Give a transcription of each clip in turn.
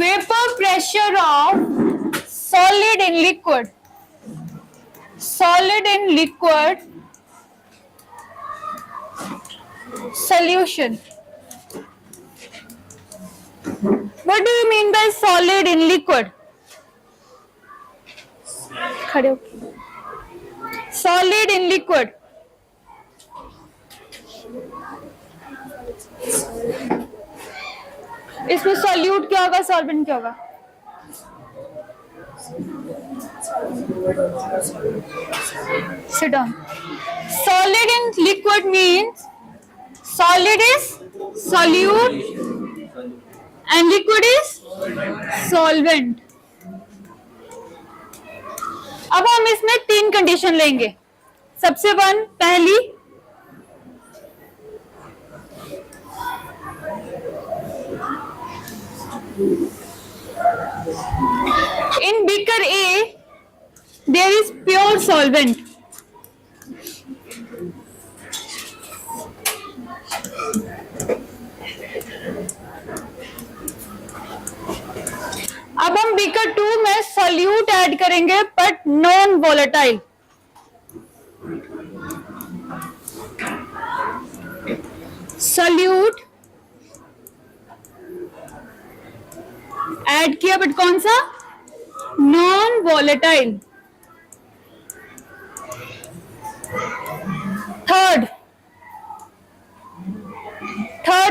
Vapor pressure of solid in liquid. Solid in liquid solution. What do you mean by solid in liquid? खड़े हो. Solid in liquid. इसमें solute क्या होगा, solvent क्या होगा? Sit down. Solid in liquid means solid is solute and liquid is solvent. अब हम इसमें 3 कंडीशन लेंगे. सबसे पहली in beaker A there is pure solvent. अब हम बीकर 2 में सॉल्यूट ऐड करेंगे but non volatile. Solute add किया बट कौन सा? Non volatile. थर्ड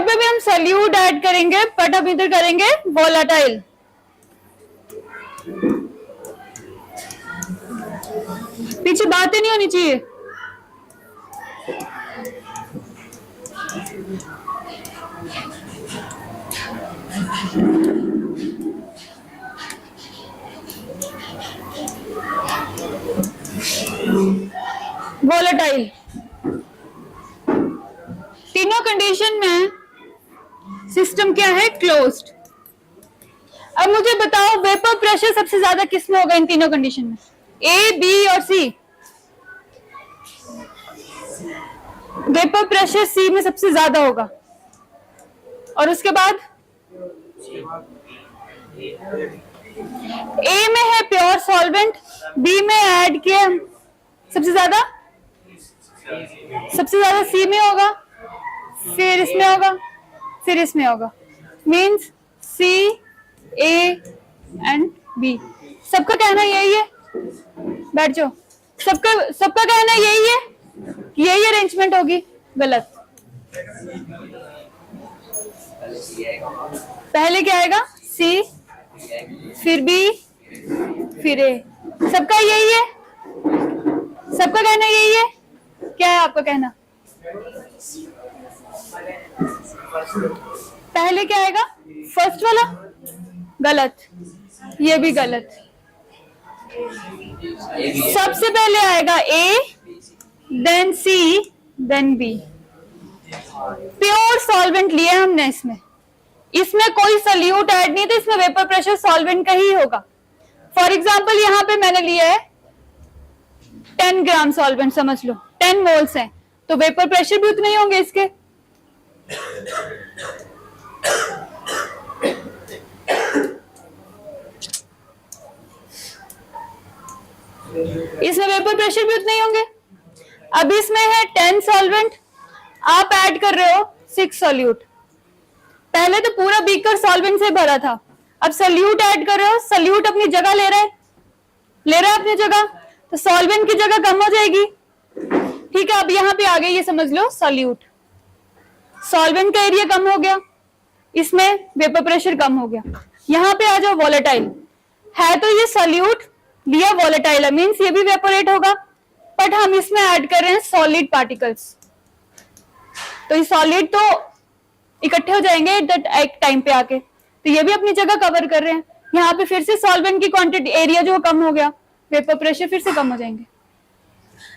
में भी हम सॉल्यूट ऐड करेंगे बट हम इधर करेंगे वोलेटाइल. पीछे बातें नहीं होनी चाहिए. वोलेटाइल. तीनों कंडीशन में सिस्टम क्या है? क्लोज्ड. अब मुझे बताओ वेपर प्रेशर सबसे ज्यादा किस में होगा इन तीनों कंडीशन में? ए, बी और सी. वेपर प्रेशर सी में सबसे ज्यादा होगा. और उसके बाद ए में है प्योर सॉल्वेंट, बी में ऐड किया सबसे ज्यादा सी में होगा, फिर इसमें होगा, फिर इसमें होगा. Means C, A and B. सबका कहना यही है. बैठ जाओ. सबका कहना यही है, यही अरेंजमेंट होगी. गलत. पहले क्या आएगा? सी, फिर बी, फिर ए. सबका यही है. सबका कहना यही है. क्या है आपका कहना? पहले क्या आएगा? फर्स्ट वाला. गलत. ये भी गलत. सबसे पहले आएगा ए, देन सी, देन बी. प्योर सॉल्वेंट लिया हमने. इसमें कोई सॉल्यूट ऐड नहीं, तो इसमें वेपर प्रेशर सॉल्वेंट का ही होगा. फॉर एग्जांपल यहाँ पे मैंने लिया है 10 ग्राम सॉल्वेंट, समझ लो 10 मोल्स हैं, तो वेपर प्रेशर भी उतने ही होंगे इसके. इसमें वेपर प्रेशर भी उतने ही होंगे. अब इसमें है 10 सॉल्वेंट, आप ऐड कर रहे हो 6 सॉल्यूट. पहले तो पूरा बीकर सॉल्वेंट से भरा था, अब सॉल्यूट ऐड कर रहे हो. सॉल्यूट अपनी जगह ले रहा है अपनी जगह, तो सॉल्वेंट की जगह कम हो जाएगी. ठीक है. अब यहाँ पे आगे ये समझ लो सॉल्यूट, सॉल्वेंट का एरिया कम हो गया, इसमें वेपर प्रेशर कम हो गया. यहाँ पे आ जाओ वोलेटाइल है, तो ये सॉल्यूट लिया वोलेटाइल है, मीन्स ये भी वेपोरेट होगा, बट हम इसमें ऐड कर रहे हैं सॉलिड पार्टिकल्स. तो ये सॉलिड तो इकट्ठे हो जाएंगे एक टाइम पे आके, तो ये भी अपनी जगह कवर कर रहे हैं. यहाँ पे फिर से सॉल्वेंट की क्वांटिटी, एरिया जो कम हो गया, वेपर प्रेशर फिर से कम हो जाएंगे.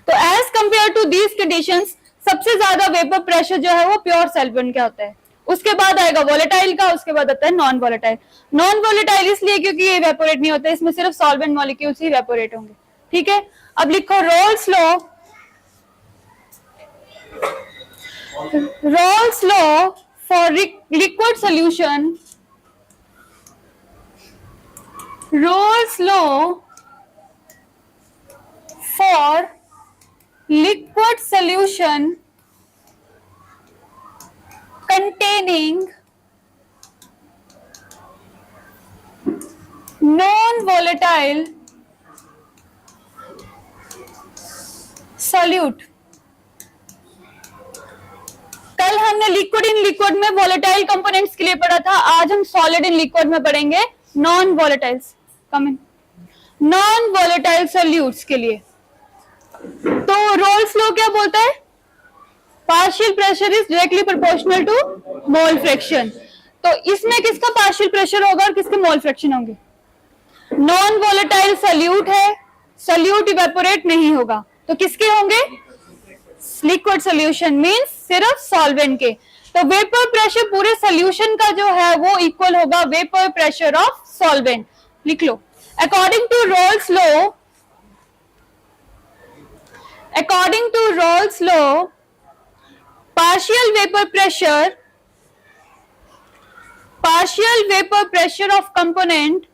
तो as compare to these conditions सबसे ज्यादा वेपर प्रेशर जो है वो प्योर सॉल्वेंट का होता है. उसके बाद आएगा वोलेटाइल का, उसके बाद आता है नॉन वोलेटाइल. नॉन वोलेटाइल इसलिए क्योंकि ये इवेपोरेट नहीं होता, इसमें सिर्फ सॉल्वेंट मॉलिक्यूल्स ही इवेपोरेट होंगे. ठीक है. अब लिखो roles law. Rolle's law for liquid solution. Rolle's law for liquid solution containing non-volatile solute. कल हमने लिक्विड इन लिक्विड में वोलेटाइल कंपोनेंट्स के लिए पढ़ा था, आज हम सॉलिड इन लिक्विड में पढ़ेंगे non volatiles, coming non volatile solutes के लिए। तो रोल्स लॉ क्या बोलता है? Partial pressure is directly proportional to mole fraction. तो इसमें किसका पार्शियल प्रेशर होगा और किसके मोल फ्रैक्शन होंगे? नॉन वोलेटाइल सॉल्यूट है, सॉल्यूट इवेपोरेट नहीं होगा, तो किसके होंगे? लिक्विड सॉल्यूशन मींस सिर्फ सॉल्वेंट के। तो वेपर प्रेशर पूरे सॉल्यूशन का जो है वो इक्वल होगा वेपर प्रेशर ऑफ सॉल्वेंट। लिख लो, according to Raoult's law partial vapor pressure of component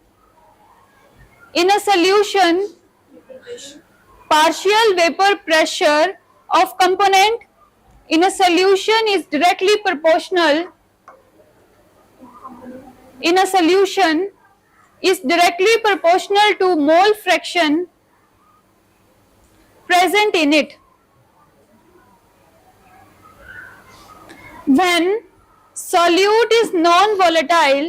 in a solution, partial vapor pressure of component in a solution is directly proportional to mole fraction present in it. When solute is non-volatile,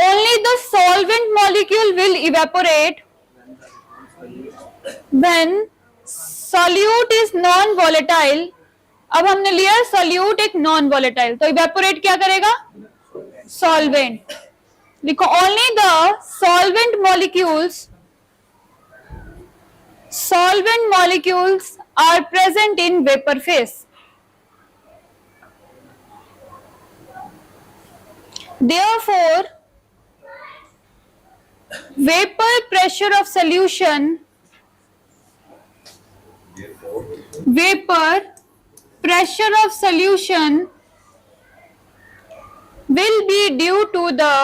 only the solvent molecule will evaporate. When solute is non-volatile, अब हमने लिया solute एक non-volatile, तो evaporate क्या करेगा? Solvent. लिखो, only the solvent molecules are present in vapor phase. Therefore, vapor pressure of solution will be due to the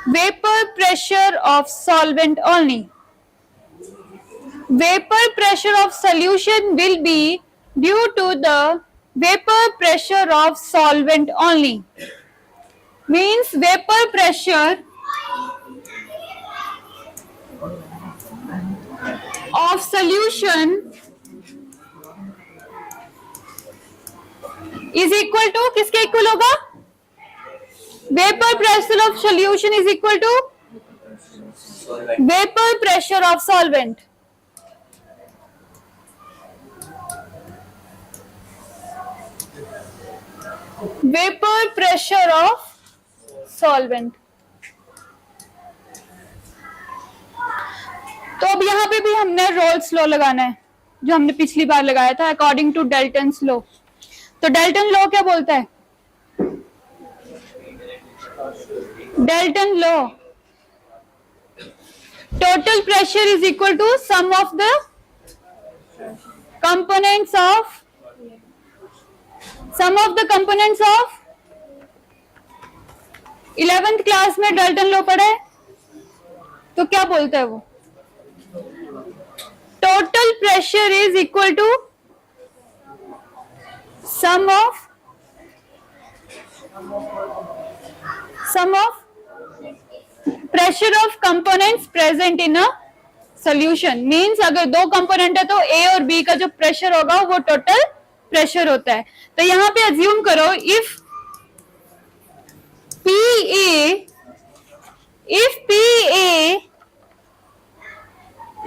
vapor pressure of solvent only. Vapor pressure of solution will be due to the vapor pressure of solvent only. Means vapor pressure of solution is equal to, किसके equal होगा? Vapor pressure of solution is equal to vapor pressure of solvent. Vapor pressure of solvent. तो अब यहाँ पे भी हमने roles law लगाना है जो हमने पिछली बार लगाया था, अकॉर्डिंग टू डेल्टन्स लॉ। तो डेल्टन लॉ क्या बोलता है? Dalton law, total pressure is equal to sum of the components of 11th class में डेल्टन लॉ पढ़ा है। तो क्या बोलता है वो? Total pressure is equal to sum of pressure of components present in a solution. Means अगर दो कंपोनेंट है तो ए और बी का जो प्रेशर होगा वो टोटल प्रेशर होता है। तो यहां पे अज्यूम करो, if PA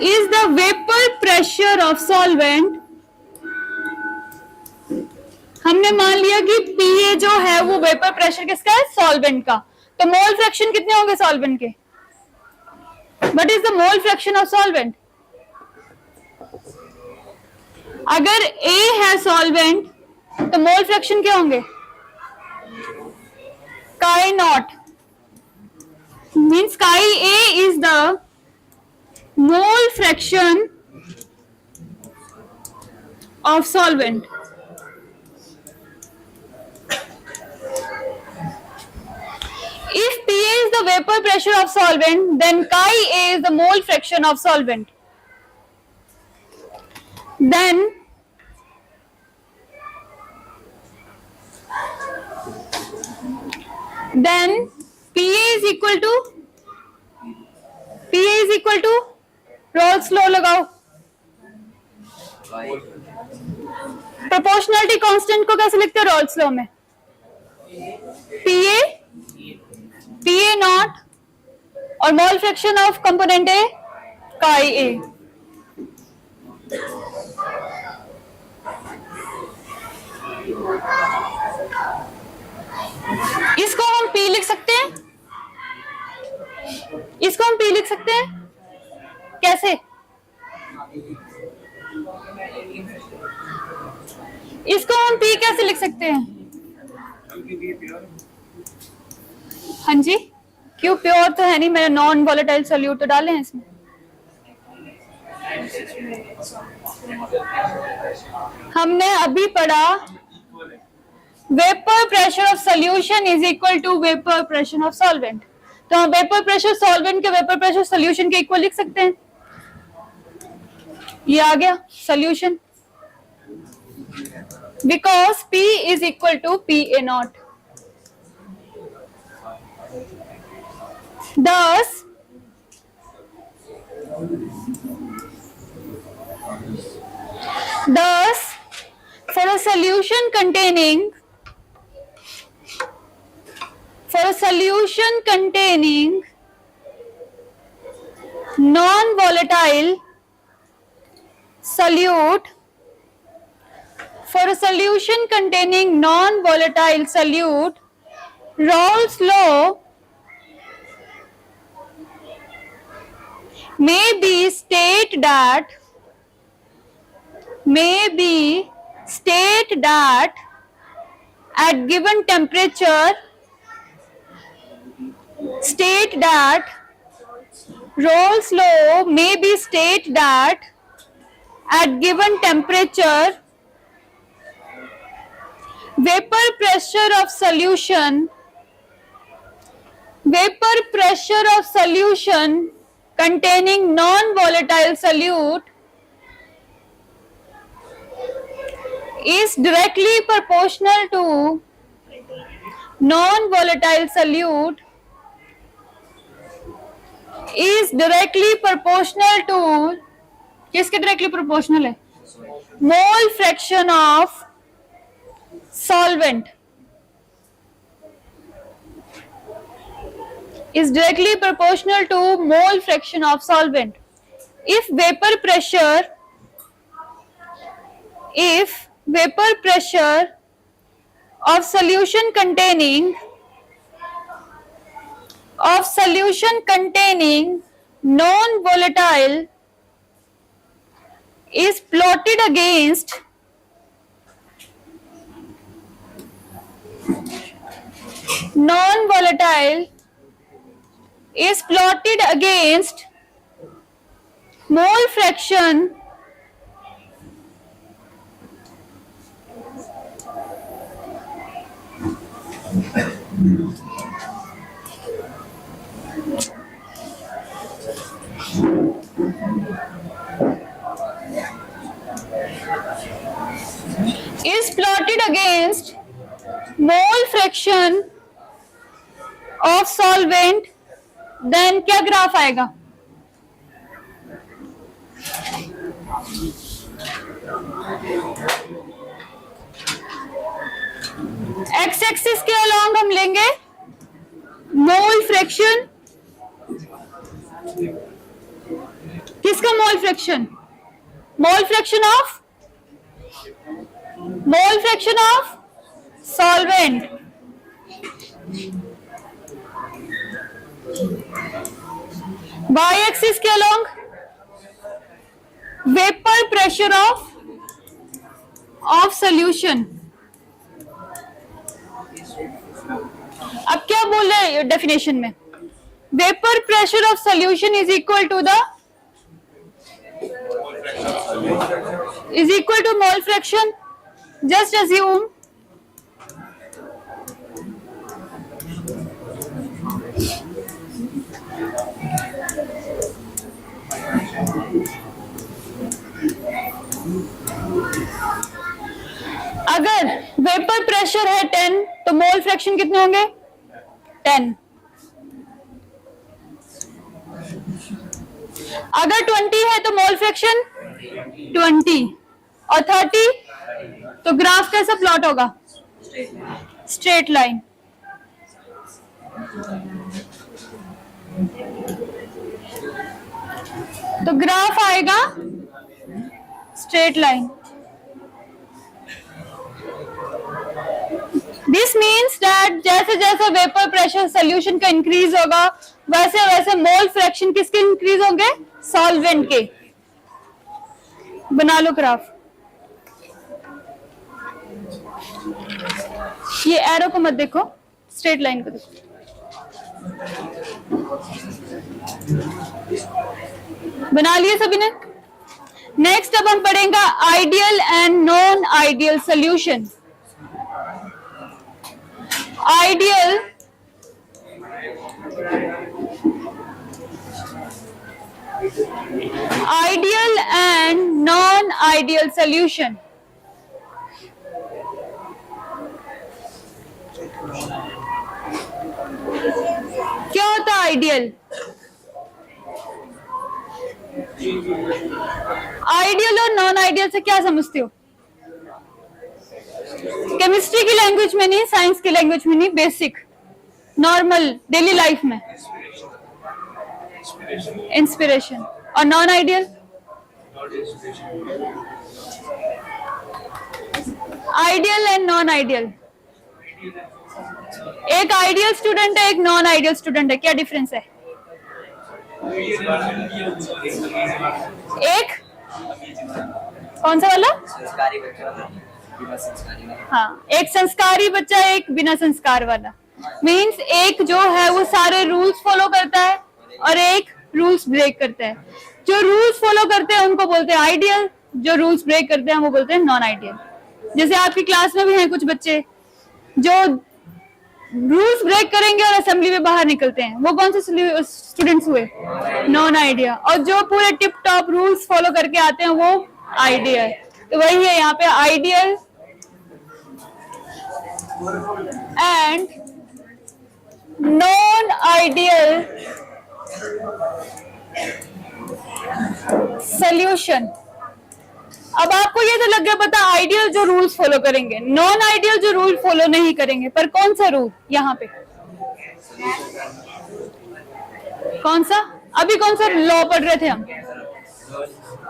is the vapor pressure of solvent, हमने मान लिया कि PA जो है वो वेपर प्रेशर किसका है? सॉल्वेंट का। तो मोल फ्रैक्शन कितने होंगे सॉल्वेंट के? What is the mole fraction of solvent? अगर A है सॉल्वेंट तो मोल फ्रैक्शन क्या होंगे? काई not means chi A is the mole fraction of solvent. If Pa is the vapor pressure of solvent, then chi A is the mole fraction of solvent. Then Pa is equal to Rolle's law लगाओ. Proportionality constant को कैसे लिखते हैं Rawls law में? Pa not और मोल fraction of component A chi A. इसको हम P लिख सकते हैं. इसको हम P लिख सकते हैं कैसे? इसको हम P कैसे लिख सकते हैं? हाँ जी, क्यों प्योर तो है नहीं, मैंने नॉन वॉलेटाइल सोल्यूट तो डाले हैं इसमें. हमने अभी पढ़ा vapour pressure of solution is equal to vapour pressure of solvent. तो हम वेपर प्रेशर सॉल्वेंट के वेपर प्रेशर सोल्यूशन के इक्वल लिख सकते हैं. ये आ गया solution, because P is equal to Pa naught. Thus, for a solution containing non-volatile solute, Rolle's law may be state that at given temperature, Rolle's law may be state that at given temperature, vapor pressure of solution containing non-volatile solute is directly proportional to non-volatile solute is directly proportional to किसके directly proportional है? Mole fraction of solvent is directly proportional to mole fraction of solvent. If vapor pressure of solution containing non-volatile is plotted against mole fraction of solvent, then क्या graph आएगा? X axis के along हम लेंगे mole fraction. किसका mole fraction? Mole fraction of solvent. Y axis के along vapour pressure of solution. अब क्या बोल रहे हैं डेफिनेशन में? vapor pressure of solution is equal to mole fraction. Just assume अगर वेपर प्रेशर है 10 तो मोल फ्रैक्शन कितने होंगे 10. अगर 20 है तो मोल फ्रैक्शन 20 और 30 तो ग्राफ कैसा प्लॉट होगा स्ट्रेट लाइन. तो ग्राफ आएगा straight line. This means that जैसे जैसे वेपर प्रेशर सोल्यूशन का इंक्रीज होगा वैसे वैसे मोल फ्रैक्शन किसके इंक्रीज होंगे सॉल्वेंट के. बना लो ग्राफ. ये एरो को मत देखो स्ट्रेट लाइन को देखो. बना लिए सभी ने. नेक्स्ट अब हम पढ़ेंगे ideal and non ideal solution. Ideal and non ideal solution. क्या होता है आइडियल? आइडियल और नॉन आइडियल से क्या समझते हो? केमिस्ट्री की लैंग्वेज में नहीं, साइंस की लैंग्वेज में नहीं, बेसिक नॉर्मल डेली लाइफ में. इंस्पिरेशन. और non ideal? Ideal and non ideal. एक आइडियल स्टूडेंट है, एक नॉन आइडियल स्टूडेंट है, क्या डिफरेंस है? एक कौन सा वाला? संस्कारी बच्चा. हाँ, एक संस्कारी बच्चा, एक बिना संस्कार वाला. मीन्स एक जो है वो सारे रूल्स फॉलो करता है और एक रूल्स ब्रेक करता है. जो रूल्स फॉलो करते हैं उनको बोलते हैं आइडियल, जो रूल्स ब्रेक करते हैं वो बोलते हैं नॉन आइडियल. जैसे आपकी क्लास में भी हैं कुछ बच्चे जो रूल्स ब्रेक करेंगे और असेंबली में बाहर निकलते हैं, वो कौन से स्टूडेंट्स हुए? Non idea. और जो पूरे टिप टॉप रूल्स फॉलो करके आते हैं वो आइडियल. तो वही है यहाँ पे ideal and non ideal solution. अब आपको ये तो लग गया पता आइडियल जो रूल्स फॉलो करेंगे, नॉन आइडियल जो रूल फॉलो नहीं करेंगे. पर कौन सा रूल यहाँ पे? कौन सा? अभी कौन सा लॉ पढ़ रहे थे हम?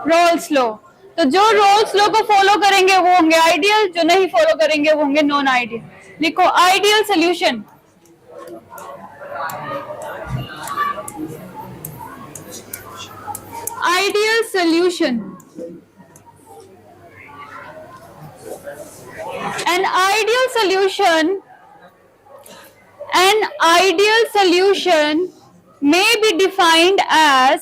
Roles law. तो जो रोल्स लॉ को फॉलो करेंगे वो होंगे आइडियल, जो नहीं फॉलो करेंगे वो होंगे नॉन आइडियल. लिखो ideal solution. Ideal solution. An ideal solution may be defined as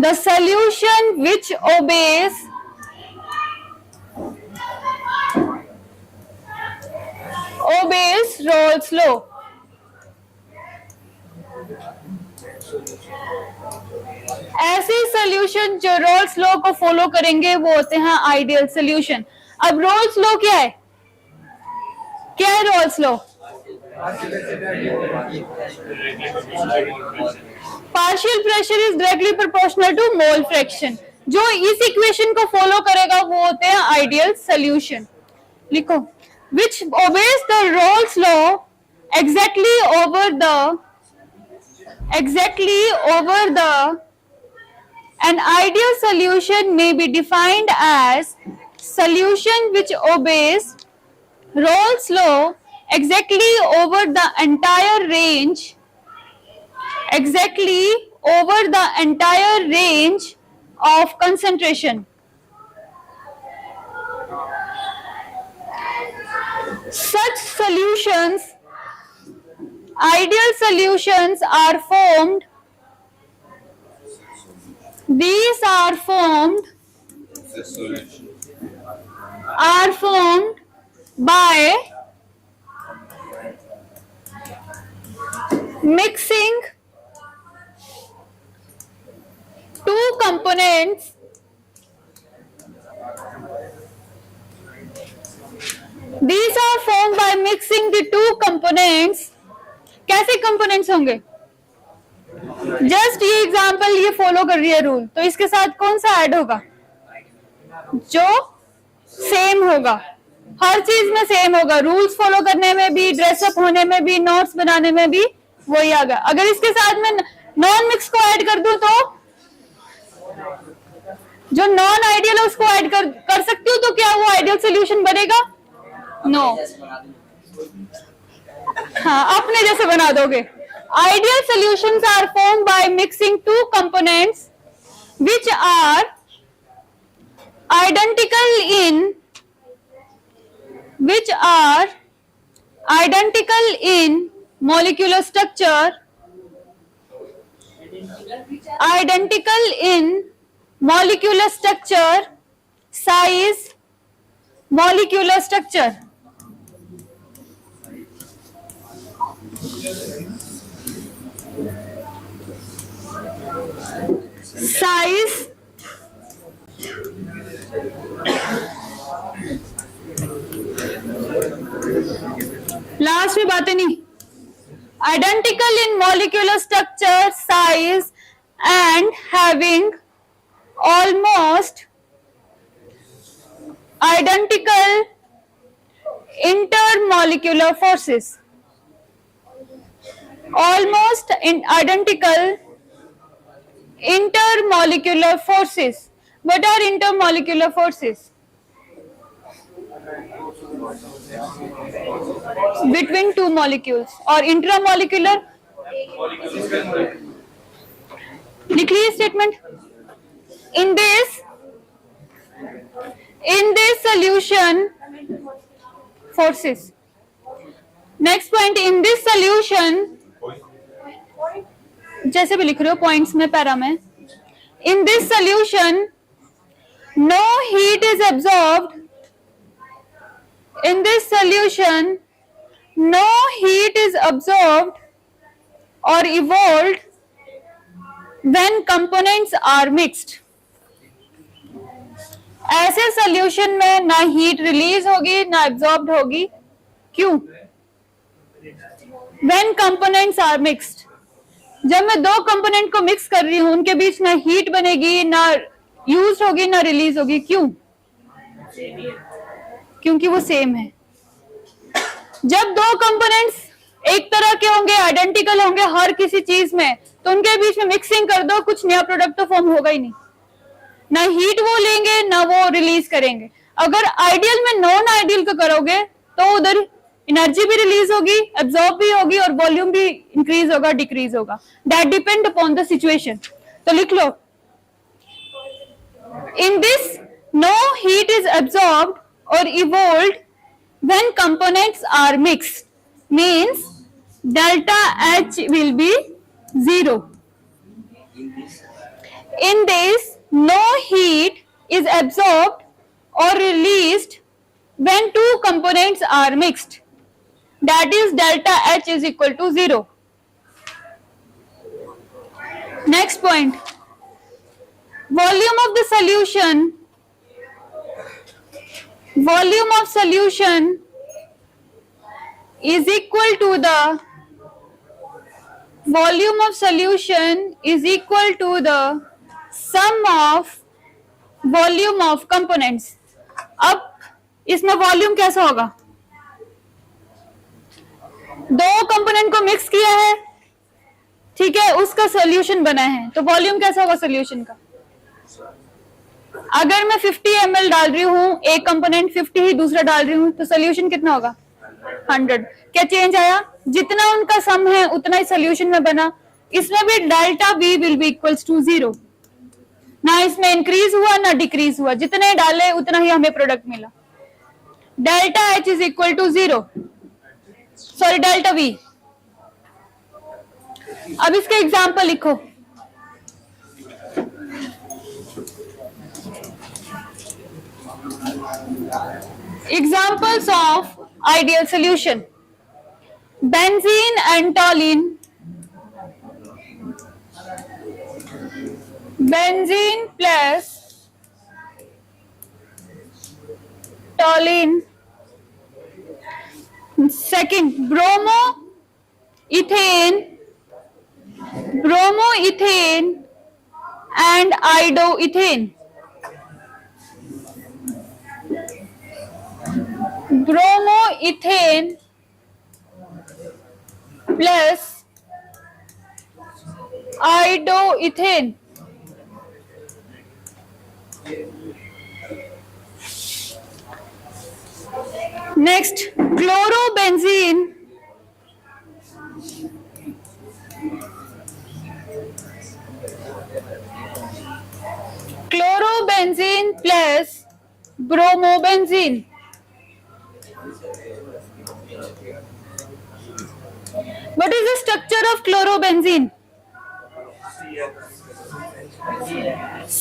the solution which obeys Rolle's law. ऐसे सॉल्यूशन जो रोल्स लॉ को फॉलो करेंगे वो होते हैं आइडियल सॉल्यूशन. अब रोल्स लॉ क्या है? क्या है Raoult's law? Partial pressure is directly proportional to mole fraction. जो इस इक्वेशन को फॉलो करेगा वो होते हैं आइडियल सॉल्यूशन. लिखो which obeys the Rolle's law exactly over the an ideal solution may be defined as solution which obeys Rolle's law exactly over the entire range of concentration. Such solutions Ideal solutions are formed. These are formed by mixing two components These are formed by mixing the two components. कैसे components होंगे? Just ये example ये follow कर रही है rule, तो इसके साथ कौन सा ऐड होगा? जो सेम होगा, हर चीज में सेम होगा, रूल्स फॉलो करने में भी, ड्रेसअप होने में भी, नोट्स बनाने में भी वही आएगा। अगर इसके साथ में नॉन मिक्स को ऐड कर दूं तो जो नॉन आइडियल है उसको ऐड कर सकती हूँ, तो क्या वो आइडियल सोल्यूशन बनेगा? नो हाँ, अपने जैसे बना दोगे। Ideal solutions are formed by mixing two components which are identical in molecular structure, size, molecular structure. Size, last में बातें नहीं, identical in molecular structure, size and having almost identical intermolecular forces. Almost identical intermolecular forces. What are intermolecular forces? Between two molecules. और intramolecular? लिख लीजिए statement. In this solution forces. Next point, in this solution, जैसे भी लिख रहे हो points में, para में, in this solution no heat is absorbed. In this solution no heat is absorbed or evolved when components are mixed. ऐसे solution में ना हीट रिलीज होगी ना एब्जॉर्ब्ड होगी। क्यों? When components are mixed. जब मैं दो कंपोनेंट को मिक्स कर रही हूं, उनके बीच ना हीट बनेगी, ना यूज होगी, ना रिलीज होगी। क्यों? क्योंकि वो सेम है। जब दो कंपोनेंट्स एक तरह के होंगे, आइडेंटिकल होंगे हर किसी चीज में, तो उनके बीच में मिक्सिंग कर दो, कुछ नया प्रोडक्ट तो फॉर्म होगा ही नहीं। ना हीट वो लेंगे ना वो रिलीज करेंगे। अगर आइडियल में नॉन आइडियल को करोगे तो उधर एनर्जी भी रिलीज होगी, एब्जॉर्ब भी होगी और वॉल्यूम भी इंक्रीज होगा, डिक्रीज होगा। That depend upon the situation. तो लिख लो, in this no heat is absorbed और evolved when components are mixed, means delta H will be 0. In this no heat is absorbed or released when two components are mixed. That is delta H is equal to 0. Next point. Volume of the solution. Volume of solution is equal to the volume of solution is equal to the sum of volume of components. अब इसमें volume कैसा होगा? दो component को mix किया है, ठीक है, उसका सॉल्यूशन बना है, तो वॉल्यूम कैसा होगा सॉल्यूशन का? अगर मैं 50 ml डाल रही हूँ, एक कंपोनेंट 50 ही दूसरा डाल रही हूँ, तो सॉल्यूशन कितना होगा? 100. क्या चेंज आया? जितना उनका सम है उतना ही सॉल्यूशन में बना। इसमें भी delta V will be equals to 0। ना इसमें इंक्रीज हुआ ना डिक्रीज हुआ, जितने डाले उतना ही हमें प्रोडक्ट मिला। Delta H is equal to 0, sorry delta V। अब इसके एग्जाम्पल लिखो। Examples of ideal solution: benzene and toluene, benzene plus toluene. Second, bromoethane and iodoethane. Bromoethane plus iodoethane. Next, chlorobenzene plus bromobenzene. What is the structure of chlorobenzene? C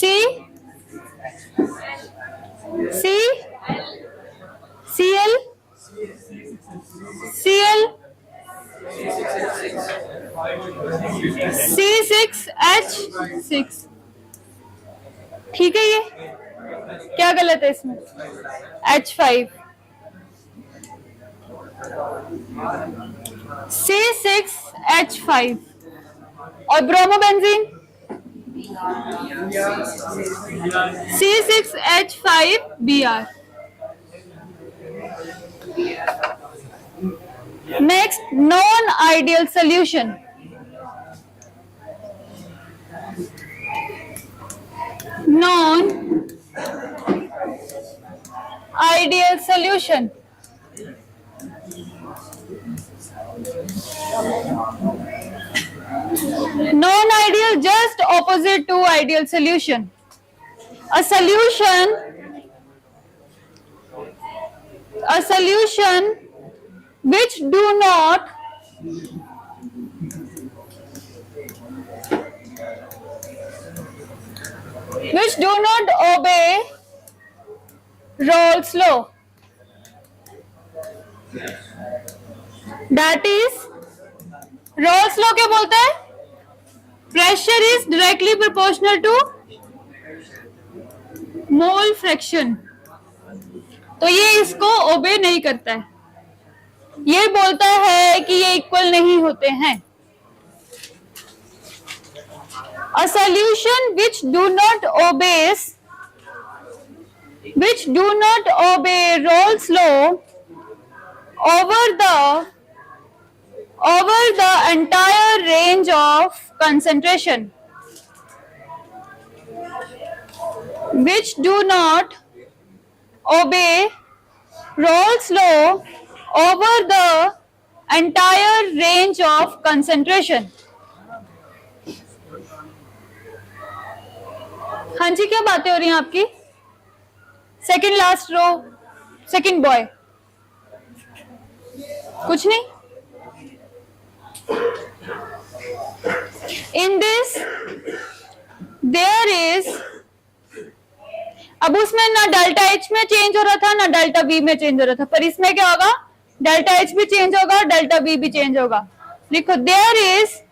Cl C6H6. ठीक है, ये क्या गलत है इसमें? H5 C6H5 और bromobenzene C6H5Br. Next, non-ideal solution. Non-ideal solution. Non-ideal, just opposite to ideal solution. A solution which do not obey Rolle's law. That is, Rolle's law क्या बोलता है? Pressure is directly proportional to mole fraction. तो ये इसको ओबे नहीं करता है, ये बोलता है कि ये इक्वल नहीं होते हैं. A solution which do not obey Rolle's law over the entire range of concentration, which do not obey Rolle's law over the entire range of concentration. हाँ जी, क्या बातें हो रही हैं आपकी? Second last row, second boy, कुछ नहीं. In this there is, अब उसमें ना डेल्टा एच में चेंज हो रहा था ना डेल्टा वी में चेंज हो रहा था, पर इसमें क्या होगा? डेल्टा एच भी चेंज होगा और डेल्टा वी भी चेंज होगा. लिखो, there is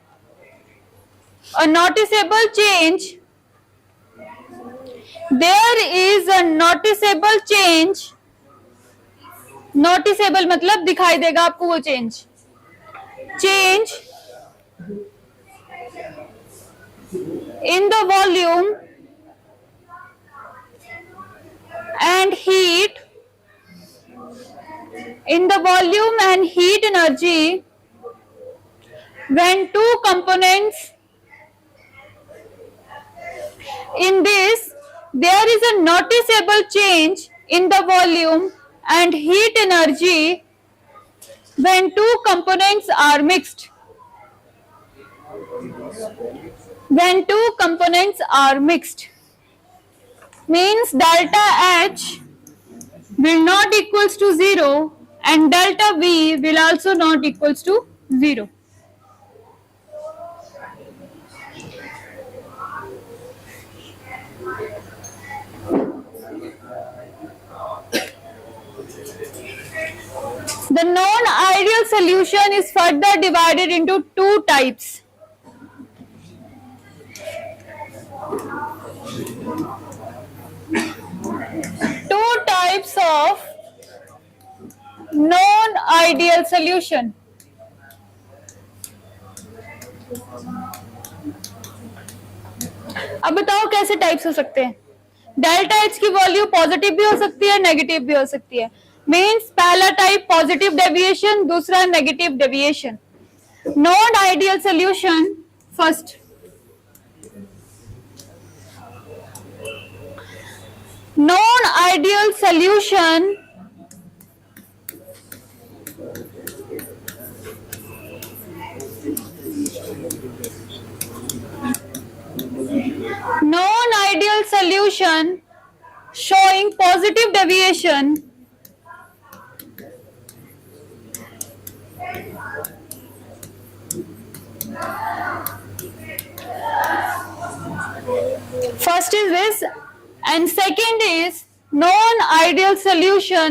a noticeable change. There is a noticeable change. Noticeable मतलब दिखाई देगा आपको वो change. Change in the volume and heat energy when two components. In this, there is a noticeable change in the volume and heat energy when two components are mixed. When two components are mixed means delta H will not equals to 0 and delta V will also not equals to 0. The non-ideal solution is further divided into two types. Two types of non-ideal solution. अब बताओ कैसे types हो सकते हैं? Delta H की value positive भी हो सकती है, नेगेटिव भी हो सकती है. मींस पहला टाइप पॉजिटिव डेविएशन, दूसरा negative deviation. Non ideal solution first. Non ideal solution non-ideal solution showing positive deviation first is this, and second is non-ideal solution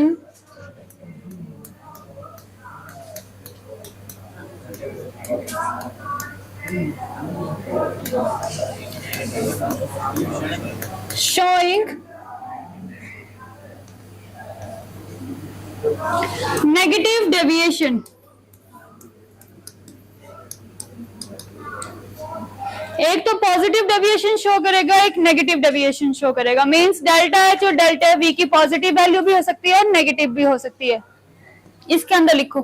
showing negative deviation. एक तो पॉजिटिव डेविएशन शो करेगा, एक negative deviation show करेगा. Means delta H और delta we की positive value भी हो सकती है, नेगेटिव भी हो सकती है. इसके अंदर लिखो.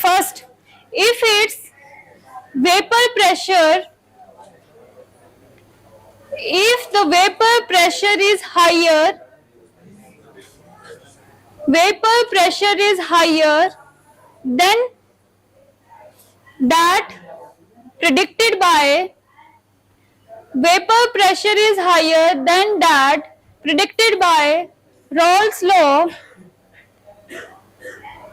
First, if it's vapor pressure, if the vapor pressure is higher, then that predicted by Rolle's law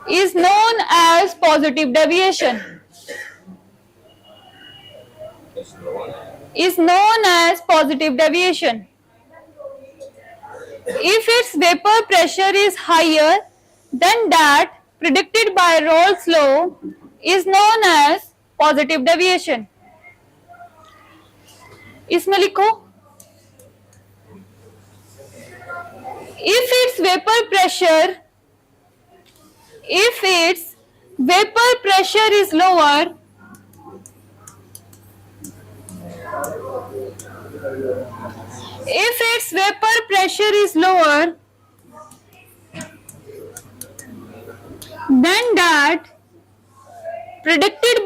is known as positive deviation. If its vapor pressure is higher, then that predicted by Rolle's law is known as positive deviation. इसमें लिखो, if its vapor pressure is lower, then that predicted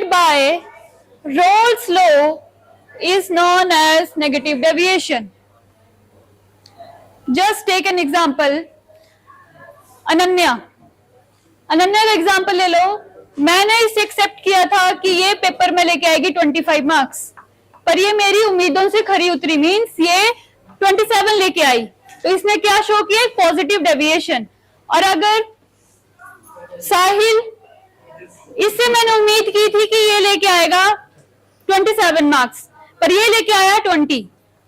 by Rolle's law is known as negative deviation. Just take an example. Ananya का example ले लो. मैंने इसे accept किया था कि ये पेपर में लेके आएगी 25 मार्क्स, पर ये मेरी उम्मीदों से खरी उतरी. मींस ये 27 लेके आई, तो इसने क्या शो किया? एक पॉजिटिव डेविएशन. और अगर साहिल, इससे मैंने उम्मीद की थी कि ये लेके आएगा 27 मार्क्स, पर ये लेके आया 20,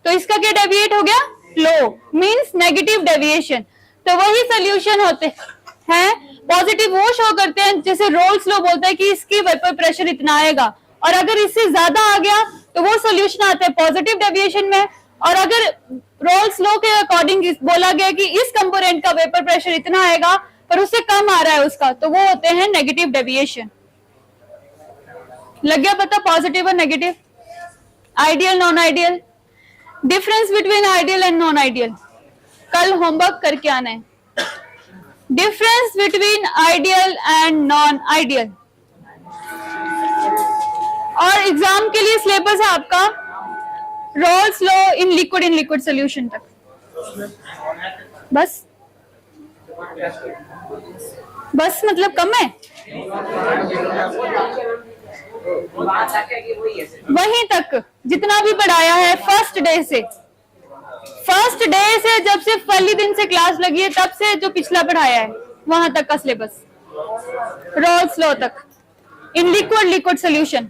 तो इसका क्या डेविएट हो गया? लो. Means negative deviation. तो वही सोल्यूशन होते हैं. पॉजिटिव वो शो करते हैं जैसे रोल्स लॉ बोलता है कि इसकी वेपर प्रेशर इतना आएगा, और अगर इससे ज्यादा आ गया तो वो सोल्यूशन आता है पॉजिटिव डेविएशन में. और अगर रोल्स लॉ के अकॉर्डिंग बोला गया कि इस कंपोनेंट का वेपर प्रेशर इतना आएगा पर उससे कम आ रहा है उसका, तो वो होते हैं नेगेटिव डेविएशन. लग गया पता? पॉजिटिव और negative, ideal non ideal, difference between ideal and non ideal. कल होमवर्क करके आना है. Difference between ideal and non ideal. और एग्जाम के लिए सिलेबस है आपका roles law in liquid solution तक. बस मतलब कम है. वहीं तक जितना भी पढ़ाया है फर्स्ट डे से जब से पहले दिन से क्लास लगी है तब से जो पिछला पढ़ाया है वहां तक का सिलेबस, रोल्स लॉ तक इन लिक्विड सॉल्यूशन.